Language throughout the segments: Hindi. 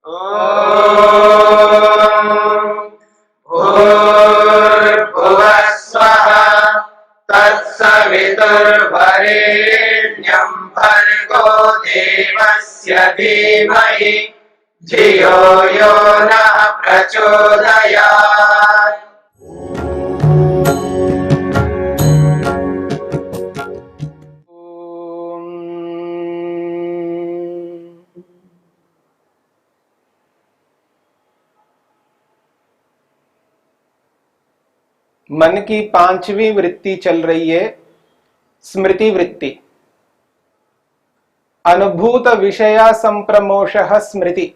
भूर्भुवः स्वः तत्सवितुर्वरेण्यं भर्गो देवस्य धीमहि धियो यो नः प्रचोदयात्। मन की पांचवी वृत्ति चल रही है, स्मृति वृत्ति। अनुभूत विषया संप्रमोषः स्मृति।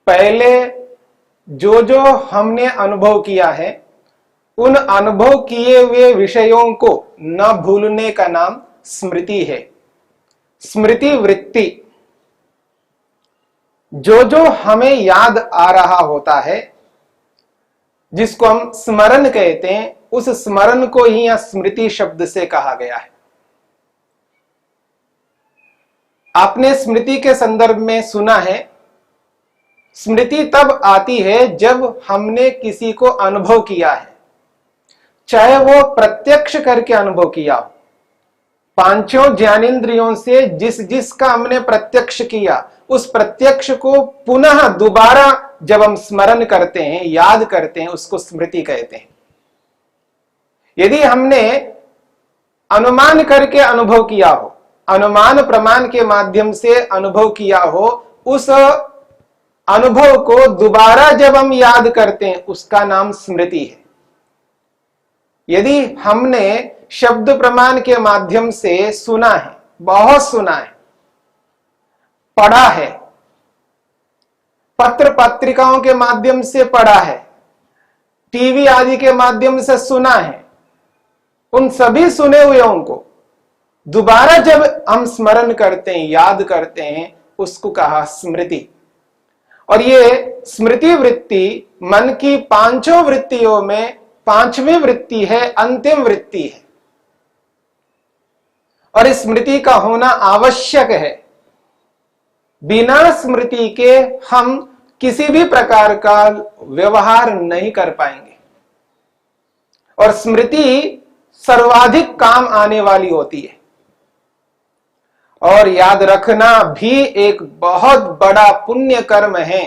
पहले जो जो हमने अनुभव किया है, उन अनुभव किए हुए विषयों को न भूलने का नाम स्मृति है। स्मृति वृत्ति, जो जो हमें याद आ रहा होता है, जिसको हम स्मरण कहते हैं, उस स्मरण को ही यहां स्मृति शब्द से कहा गया है। आपने स्मृति के संदर्भ में सुना है, स्मृति तब आती है जब हमने किसी को अनुभव किया है, चाहे वो प्रत्यक्ष करके अनुभव किया हो। पांचों ज्ञानेंद्रियों से जिस जिसका हमने प्रत्यक्ष किया, उस प्रत्यक्ष को पुनः दोबारा जब हम स्मरण करते हैं, याद करते हैं, उसको स्मृति कहते हैं। यदि हमने अनुमान करके अनुभव किया हो, अनुमान प्रमाण के माध्यम से अनुभव किया हो, उस अनुभव को दोबारा जब हम याद करते हैं, उसका नाम स्मृति है। यदि हमने शब्द प्रमाण के माध्यम से सुना है, बहुत सुना है, पढ़ा है, पत्र पत्रिकाओं के माध्यम से पढ़ा है, टीवी आदि के माध्यम से सुना है, उन सभी सुने हुएों को दोबारा जब हम स्मरण करते हैं, याद करते हैं, उसको कहा स्मृति। और ये स्मृति वृत्ति मन की पांचों वृत्तियों में पांचवी वृत्ति है, अंतिम वृत्ति है। और इस स्मृति का होना आवश्यक है। बिना स्मृति के हम किसी भी प्रकार का व्यवहार नहीं कर पाएंगे। और स्मृति सर्वाधिक काम आने वाली होती है। और याद रखना भी एक बहुत बड़ा पुण्य कर्म है।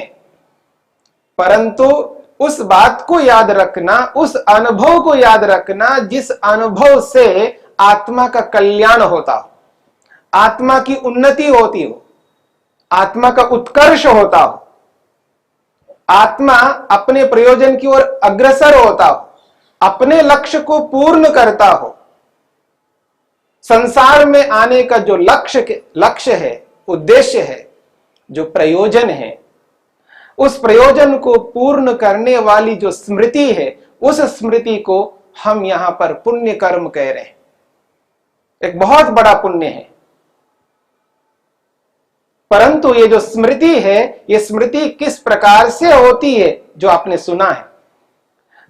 परंतु उस बात को याद रखना, उस अनुभव को याद रखना जिस अनुभव से आत्मा का कल्याण होता हो, आत्मा की उन्नति होती हो, आत्मा का उत्कर्ष होता हो, आत्मा अपने प्रयोजन की ओर अग्रसर होता हो, अपने लक्ष्य को पूर्ण करता हो। संसार में आने का जो लक्ष्य है, उद्देश्य है, जो प्रयोजन है, उस प्रयोजन को पूर्ण करने वाली जो स्मृति है, उस स्मृति को हम यहां पर पुण्य कर्म कह रहे हैं। एक बहुत बड़ा पुण्य है। परंतु ये जो स्मृति है, ये स्मृति किस प्रकार से होती है, जो आपने सुना है,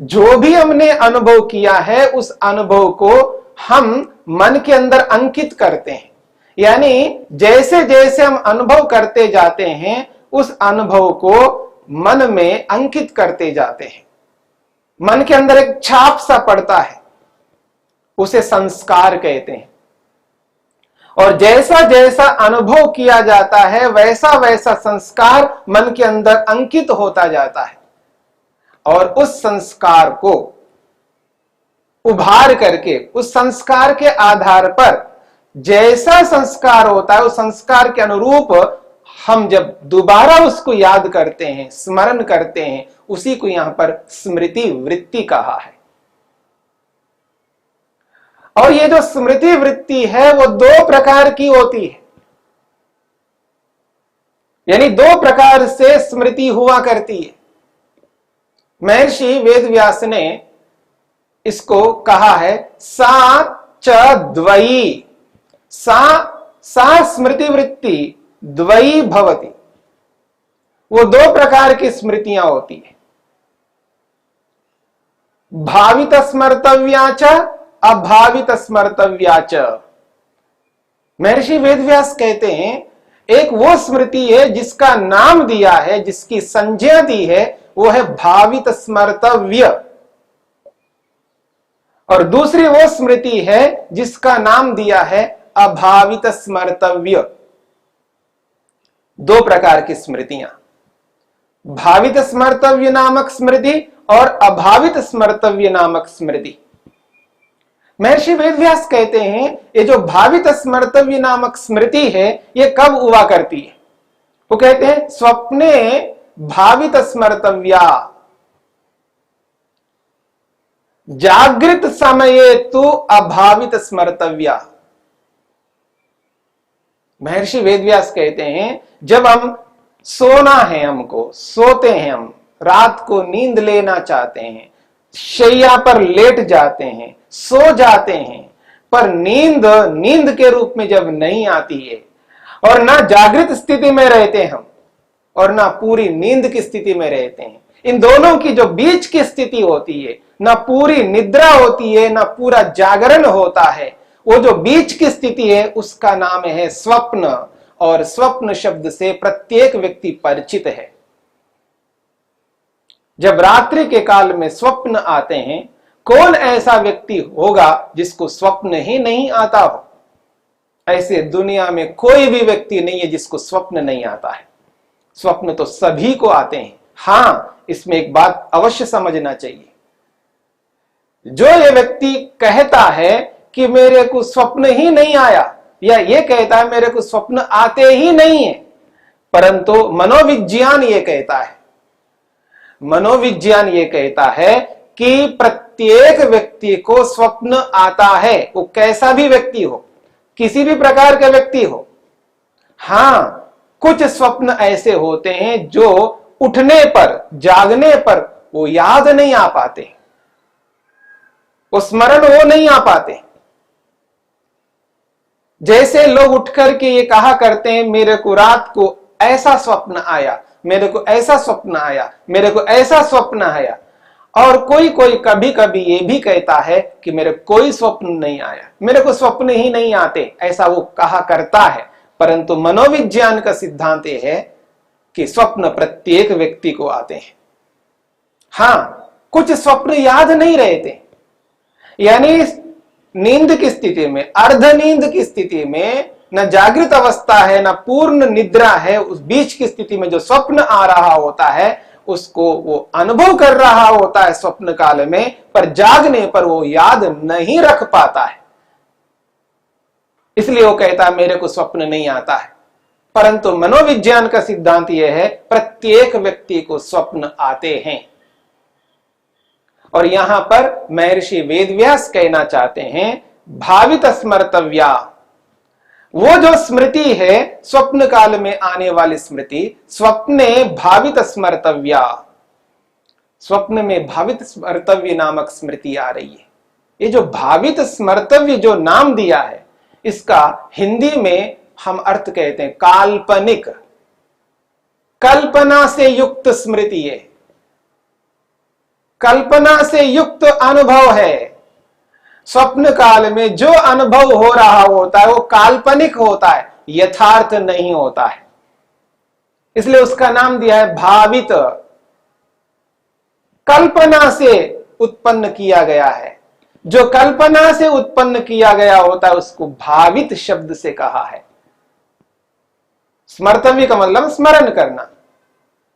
जो भी हमने अनुभव किया है, उस अनुभव को हम मन के अंदर अंकित करते हैं। यानी जैसे जैसे हम अनुभव करते जाते हैं, उस अनुभव को मन में अंकित करते जाते हैं। मन के अंदर एक छाप सा पड़ता है, उसे संस्कार कहते हैं। और जैसा जैसा अनुभव किया जाता है, वैसा वैसा संस्कार मन के अंदर अंकित होता जाता है। और उस संस्कार को उभार करके, उस संस्कार के आधार पर जैसा संस्कार होता है, उस संस्कार के अनुरूप हम जब दोबारा उसको याद करते हैं, स्मरण करते हैं, उसी को यहां पर स्मृति वृत्ति कहा है। और ये जो स्मृति वृत्ति है, वो दो प्रकार की होती है। यानी दो प्रकार से स्मृति हुआ करती है। महर्षि वेदव्यास ने इसको कहा है सा च द्वयी। सा स्मृति वृत्ति द्वयी भवति। वो दो प्रकार की स्मृतियां होती है। भावित स्मर्तव्या च अभावित स्मर्तव्या च। महर्षि वेदव्यास कहते हैं एक वो स्मृति है जिसका नाम दिया है, जिसकी संज्ञा दी है, वो है भावित स्मर्तव्य। और दूसरी वो स्मृति है जिसका नाम दिया है अभावित स्मर्तव्य। दो प्रकार की स्मृतियां, भावित स्मर्तव्य नामक स्मृति और अभावित स्मर्तव्य नामक स्मृति। महर्षि वेदव्यास कहते हैं ये जो भावित स्मर्तव्य नामक स्मृति है ये कब हुआ करती है? वो कहते हैं स्वप्ने भावित स्मर्तव्या, जागृत समये तो अभावित स्मर्तव्या। महर्षि वेदव्यास कहते हैं जब हम सोना है, हमको सोते हैं, हम रात को नींद लेना चाहते हैं, शैया पर लेट जाते हैं, सो जाते हैं, पर नींद के रूप में जब नहीं आती है और ना जागृत स्थिति में रहते हम और ना पूरी नींद की स्थिति में रहते हैं, इन दोनों की जो बीच की स्थिति होती है, ना पूरी निद्रा होती है ना पूरा जागरण होता है, वो जो बीच की स्थिति है उसका नाम है स्वप्न। और स्वप्न शब्द से प्रत्येक व्यक्ति परिचित है। जब रात्रि के काल में स्वप्न आते हैं, कौन ऐसा व्यक्ति होगा जिसको स्वप्न ही नहीं आता हो? ऐसे दुनिया में कोई भी व्यक्ति नहीं है जिसको स्वप्न नहीं आता है। स्वप्न तो सभी को आते हैं। हां, इसमें एक बात अवश्य समझना चाहिए, जो ये व्यक्ति कहता है कि मेरे को स्वप्न ही नहीं आया, या ये कहता है मेरे को स्वप्न आते ही नहीं है, परंतु मनोविज्ञान ये कहता है, मनोविज्ञान ये कहता है कि प्रत्येक व्यक्ति को स्वप्न आता है, वो कैसा भी व्यक्ति हो, किसी भी प्रकार का व्यक्ति हो। हां, कुछ स्वप्न ऐसे होते हैं जो उठने पर, जागने पर वो याद नहीं आ पाते, वो स्मरण वो नहीं आ पाते। जैसे लोग उठ करके ये कहा करते हैं मेरे को रात को ऐसा स्वप्न आया, मेरे को ऐसा स्वप्न आया, मेरे को ऐसा स्वप्न आया। और कोई कोई कभी कभी ये भी कहता है कि मेरे कोई स्वप्न नहीं आया, मेरे को स्वप्न ही नहीं आते, ऐसा वो कहा करता है। परंतु मनोविज्ञान का सिद्धांत यह है कि स्वप्न प्रत्येक व्यक्ति को आते हैं। हां, कुछ स्वप्न याद नहीं रहते, यानी नींद की स्थिति में, अर्ध नींद की स्थिति में, न जागृत अवस्था है न पूर्ण निद्रा है, उस बीच की स्थिति में जो स्वप्न आ रहा होता है उसको वो अनुभव कर रहा होता है स्वप्न काल में, पर जागने पर वो याद नहीं रख पाता है, इसलिए वो कहता है मेरे को स्वप्न नहीं आता है। परंतु मनोविज्ञान का सिद्धांत यह है प्रत्येक व्यक्ति को स्वप्न आते हैं। और यहां पर महर्षि वेदव्यास कहना चाहते हैं भावित स्मर्तव्या, वो जो स्मृति है स्वप्न काल में आने वाली स्मृति, स्वप्ने भावित स्मर्तव्या, स्वप्न में भावित स्मर्तव्य नामक स्मृति आ रही है। ये जो भावित स्मर्तव्य जो नाम दिया है, इसका हिंदी में हम अर्थ कहते हैं काल्पनिक, कल्पना से युक्त स्मृति है, कल्पना से युक्त अनुभव है। स्वप्न काल में जो अनुभव हो रहा होता है वो काल्पनिक होता है, यथार्थ नहीं होता है, इसलिए उसका नाम दिया है भावित। कल्पना से उत्पन्न किया गया है, जो कल्पना से उत्पन्न किया गया होता है उसको भावित शब्द से कहा है। स्मर्तव्य का मतलब स्मरण करना,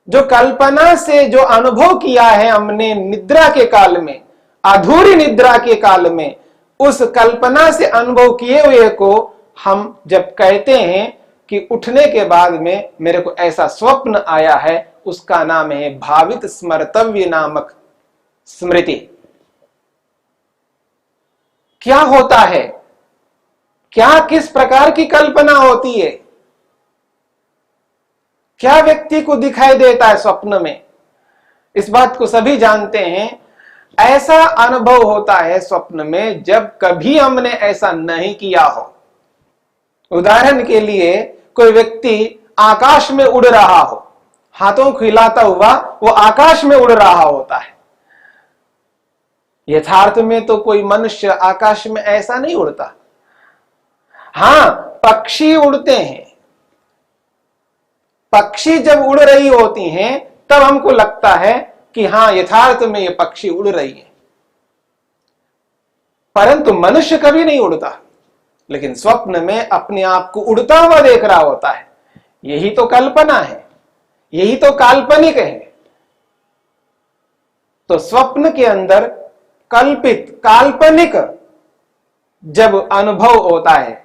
जो कल्पना से जो अनुभव किया है हमने निद्रा के काल में, अधूरी निद्रा के काल में, उस कल्पना से अनुभव किए हुए को हम जब कहते हैं कि उठने के बाद में मेरे को ऐसा स्वप्न आया है, उसका नाम है भावित स्मर्तव्य नामक स्मृति। क्या होता है, क्या किस प्रकार की कल्पना होती है, क्या व्यक्ति को दिखाई देता है स्वप्न में, इस बात को सभी जानते हैं। ऐसा अनुभव होता है स्वप्न में जब कभी हमने ऐसा नहीं किया हो। उदाहरण के लिए कोई व्यक्ति आकाश में उड़ रहा हो, हाथों को हिलाता हुआ वो आकाश में उड़ रहा होता है। यथार्थ में तो कोई मनुष्य आकाश में ऐसा नहीं उड़ता। हां, पक्षी उड़ते हैं, पक्षी जब उड़ रही होती हैं तब हमको लगता है कि हां, यथार्थ में ये पक्षी उड़ रही है, परंतु मनुष्य कभी नहीं उड़ता, लेकिन स्वप्न में अपने आप को उड़ता हुआ देख रहा होता है। यही तो कल्पना है, यही तो काल्पनिक है। तो स्वप्न के अंदर कल्पित, काल्पनिक जब अनुभव होता है,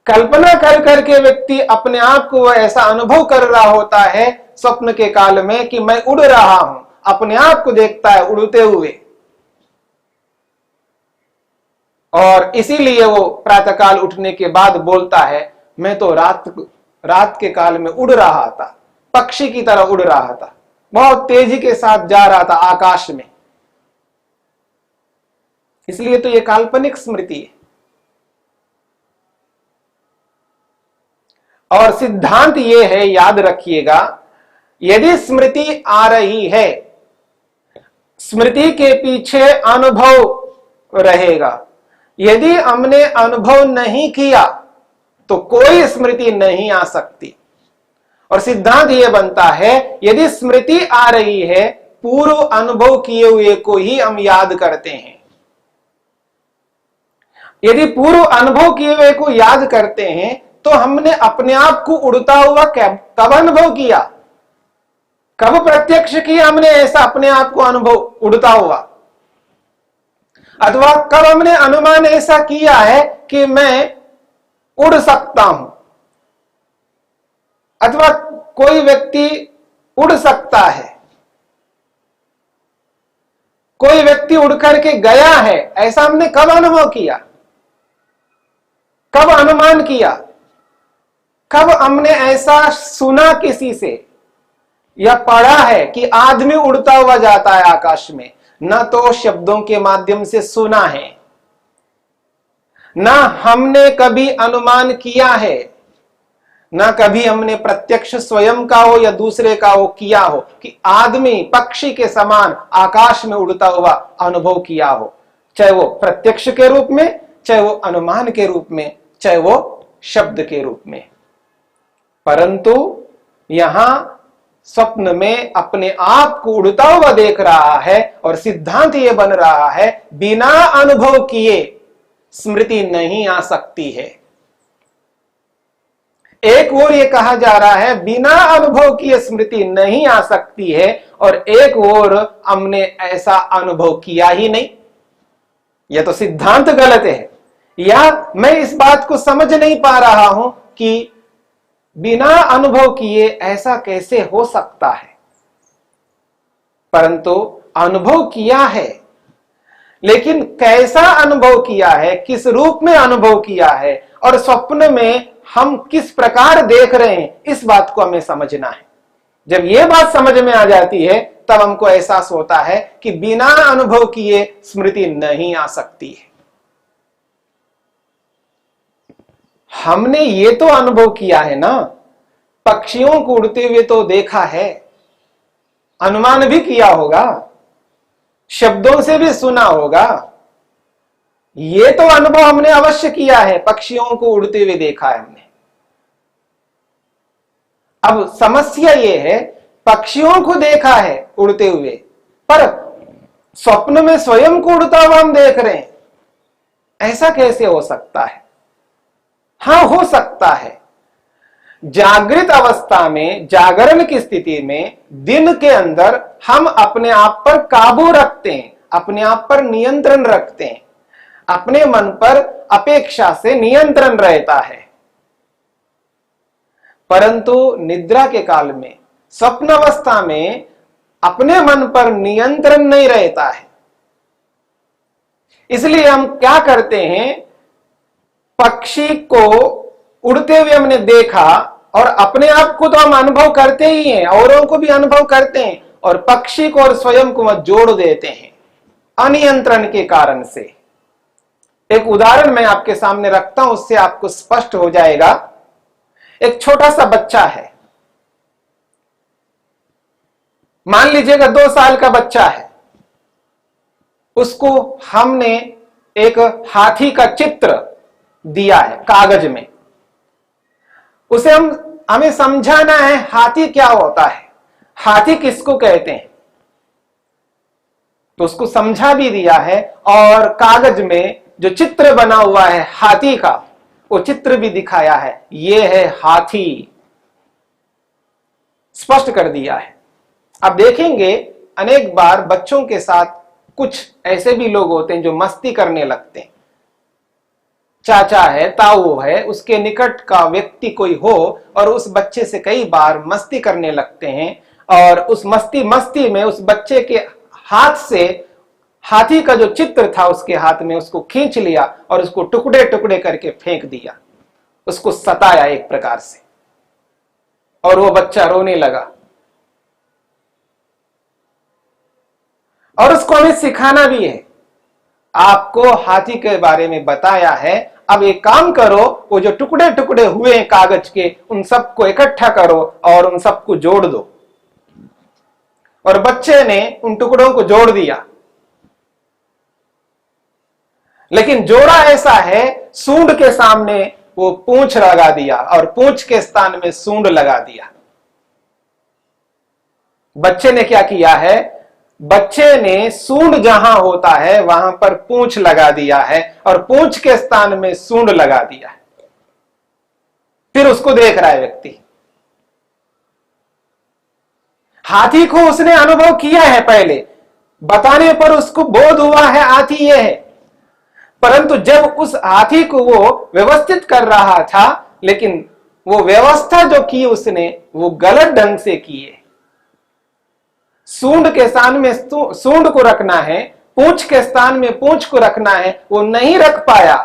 कल्पना कर करके व्यक्ति अपने आप को ऐसा अनुभव कर रहा होता है स्वप्न के काल में कि मैं उड़ रहा हूं, अपने आप को देखता है उड़ते हुए, और इसीलिए वो प्रातःकाल उठने के बाद बोलता है, मैं तो रात के काल में उड़ रहा था, पक्षी की तरह उड़ रहा था, बहुत तेजी के साथ जा रहा था आकाश में। इसलिए तो ये काल्पनिक स्मृति है। और सिद्धांत ये है, याद रखिएगा, यदि स्मृति आ रही है, स्मृति के पीछे अनुभव रहेगा। यदि हमने अनुभव नहीं किया तो कोई स्मृति नहीं आ सकती। और सिद्धांत यह बनता है, यदि स्मृति आ रही है, पूर्व अनुभव किए हुए को ही हम याद करते हैं। यदि पूर्व अनुभव किए हुए को याद करते हैं तो हमने अपने आप को उड़ता हुआ कब अनुभव किया, कब प्रत्यक्ष किया हमने ऐसा अपने आप को अनुभव उड़ता हुआ, अथवा कब हमने अनुमान ऐसा किया है कि मैं उड़ सकता हूं, अथवा कोई व्यक्ति उड़ सकता है, कोई व्यक्ति उड़ करके गया है, ऐसा हमने कब अनुभव किया, कब अनुमान किया, कब हमने ऐसा सुना किसी से या पढ़ा है कि आदमी उड़ता हुआ जाता है आकाश में। न तो शब्दों के माध्यम से सुना है, न हमने कभी अनुमान किया है, न कभी हमने प्रत्यक्ष स्वयं का हो या दूसरे का हो किया हो कि आदमी पक्षी के समान आकाश में उड़ता हुआ अनुभव किया हो, चाहे वो प्रत्यक्ष के रूप में, चाहे वो अनुमान के रूप में, चाहे वो शब्द के रूप में। परंतु यहां स्वप्न में अपने आप को उड़ता हुआ देख रहा है और सिद्धांत यह बन रहा है, बिना अनुभव किए स्मृति नहीं आ सकती है। एक ओर यह कहा जा रहा है बिना अनुभव किए स्मृति नहीं आ सकती है, और एक ओर हमने ऐसा अनुभव किया ही नहीं। यह तो सिद्धांत गलत है, या मैं इस बात को समझ नहीं पा रहा हूं कि बिना अनुभव किए ऐसा कैसे हो सकता है। परंतु अनुभव किया है, लेकिन कैसा अनुभव किया है, किस रूप में अनुभव किया है, और स्वप्न में हम किस प्रकार देख रहे हैं, इस बात को हमें समझना है। जब यह बात समझ में आ जाती है तब हमको एहसास होता है कि बिना अनुभव किए स्मृति नहीं आ सकती है। हमने ये तो अनुभव किया है ना, पक्षियों को उड़ते हुए तो देखा है, अनुमान भी किया होगा, शब्दों से भी सुना होगा, ये तो अनुभव हमने अवश्य किया है, पक्षियों को उड़ते हुए देखा है हमने। अब समस्या ये है, पक्षियों को देखा है उड़ते हुए, पर स्वप्न में स्वयं को उड़ता हुआ हम देख रहे हैं, ऐसा कैसे हो सकता है? हां, हो सकता है। जागृत अवस्था में, जागरण की स्थिति में, दिन के अंदर हम अपने आप पर काबू रखते हैं, अपने आप पर नियंत्रण रखते हैं, अपने मन पर अपेक्षा से नियंत्रण रहता है। परंतु निद्रा के काल में, स्वप्न अवस्था में अपने मन पर नियंत्रण नहीं रहता है। इसलिए हम क्या करते हैं, पक्षी को उड़ते हुए हमने देखा और अपने आप को तो हम अनुभव करते ही हैं, औरों को भी अनुभव करते हैं, और पक्षी को और स्वयं को मत जोड़ देते हैं अनियंत्रण के कारण से। एक उदाहरण मैं आपके सामने रखता हूं, उससे आपको स्पष्ट हो जाएगा। एक छोटा सा बच्चा है, मान लीजिएगा 2 साल का बच्चा है, उसको हमने एक हाथी का चित्र दिया है कागज में, उसे हम हमें समझाना है हाथी क्या होता है, हाथी किसको कहते हैं, तो उसको समझा भी दिया है। और कागज में जो चित्र बना हुआ है हाथी का, वो चित्र भी दिखाया है, ये है हाथी, स्पष्ट कर दिया है। अब देखेंगे अनेक बार बच्चों के साथ कुछ ऐसे भी लोग होते हैं जो मस्ती करने लगते हैं। चाचा है, ताऊ है, उसके निकट का व्यक्ति कोई हो और उस बच्चे से कई बार मस्ती करने लगते हैं, और उस मस्ती में उस बच्चे के हाथ से हाथी का जो चित्र था उसके हाथ में, उसको खींच लिया और उसको टुकड़े टुकड़े करके फेंक दिया, उसको सताया एक प्रकार से, और वो बच्चा रोने लगा। और उसको हमें सिखाना भी है, आपको हाथी के बारे में बताया है, अब एक काम करो, वो जो टुकड़े टुकड़े हुए हैं कागज के, उन सबको इकट्ठा करो और उन सबको जोड़ दो। और बच्चे ने उन टुकड़ों को जोड़ दिया, लेकिन जोड़ा ऐसा है, सूंड के सामने वो पूंछ लगा दिया और पूंछ के स्थान में सूंड लगा दिया। बच्चे ने क्या किया है, बच्चे ने सूंड जहां होता है वहां पर पूंछ लगा दिया है और पूंछ के स्थान में सूंड लगा दिया है। फिर उसको देख रहा है व्यक्ति। हाथी को उसने अनुभव किया है, पहले बताने पर उसको बोध हुआ है हाथी ये है, परंतु जब उस हाथी को वो व्यवस्थित कर रहा था, लेकिन वो व्यवस्था जो की उसने वो गलत ढंग से की है। सूंड के स्थान में सूंड को रखना है, पूंछ के स्थान में पूंछ को रखना है, वो नहीं रख पाया।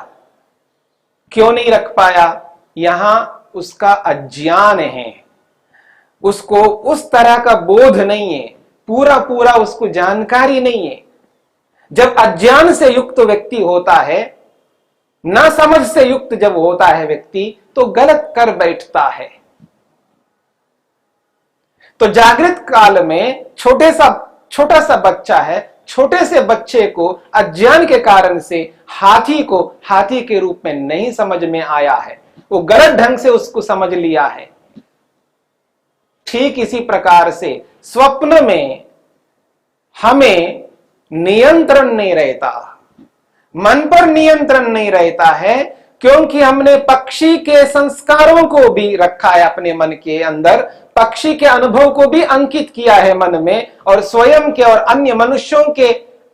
क्यों नहीं रख पाया? यहां उसका अज्ञान है, उसको उस तरह का बोध नहीं है, पूरा पूरा उसको जानकारी नहीं है। जब अज्ञान से युक्त व्यक्ति होता है, ना समझ से युक्त जब होता है व्यक्ति, तो गलत कर बैठता है। तो जागृत काल में छोटा सा बच्चा है, छोटे से बच्चे को अज्ञान के कारण से हाथी को हाथी के रूप में नहीं समझ में आया है, वो गलत ढंग से उसको समझ लिया है। ठीक इसी प्रकार से स्वप्न में हमें नियंत्रण नहीं रहता, मन पर नियंत्रण नहीं रहता है, क्योंकि हमने पक्षी के संस्कारों को भी रखा है अपने मन के अंदर, पक्षी के अनुभव को भी अंकित किया है मन में, और स्वयं के और अन्य मनुष्यों के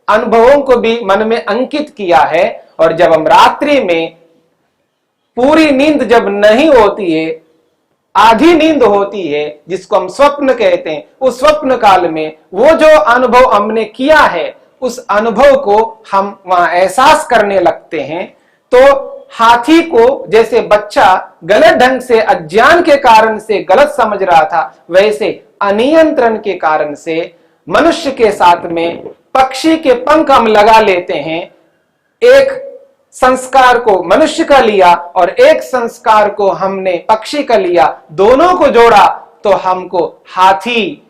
अनुभवों को भी मन में अंकित किया है। और जब हम रात्रि में पूरी नींद जब नहीं होती है, आधी नींद होती है, जिसको हम स्वप्न कहते हैं, उस स्वप्न काल में वो जो अनुभव हमने किया है, उस अनुभव को हम वहां एहसास करने लगते हैं। तो हाथी को जैसे बच्चा गलत ढंग से अज्ञान के कारण से गलत समझ रहा था, वैसे अनियंत्रण के कारण से मनुष्य के साथ में पक्षी के पंख हम लगा लेते हैं। एक संस्कार को मनुष्य का लिया और एक संस्कार को हमने पक्षी का लिया, दोनों को जोड़ा तो हमको हाथी,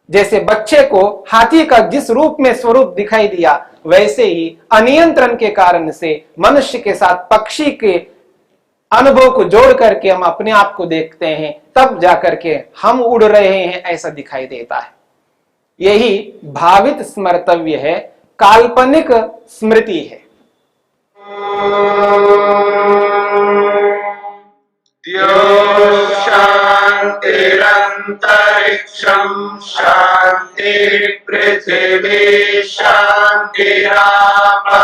जैसे बच्चे को हाथी का जिस रूप में स्वरूप दिखाई दिया, वैसे ही अनियंत्रण के कारण से मनुष्य के साथ पक्षी के अनुभव को जोड़ करके हम अपने आप को देखते हैं, तब जाकर के हम उड़ रहे हैं ऐसा दिखाई देता है। यही भावित स्मर्तव्य है, काल्पनिक स्मृति है। शांतिरंतरिक्षं शांति पृथिवी शांतिरापः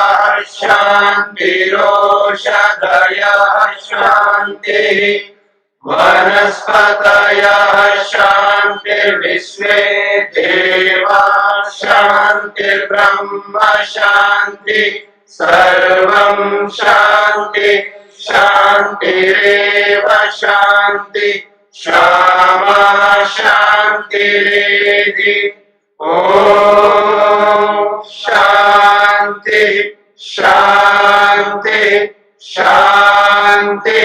शांतिरोषधयः शांतिः वनस्पतयः शांतिर्विश्वे देवाः शांतिर्ब्रह्म शांति सर्वं शांति शांतिरेव शांति क्षमा शांतिरेधि। ओम शांति शांति शांति।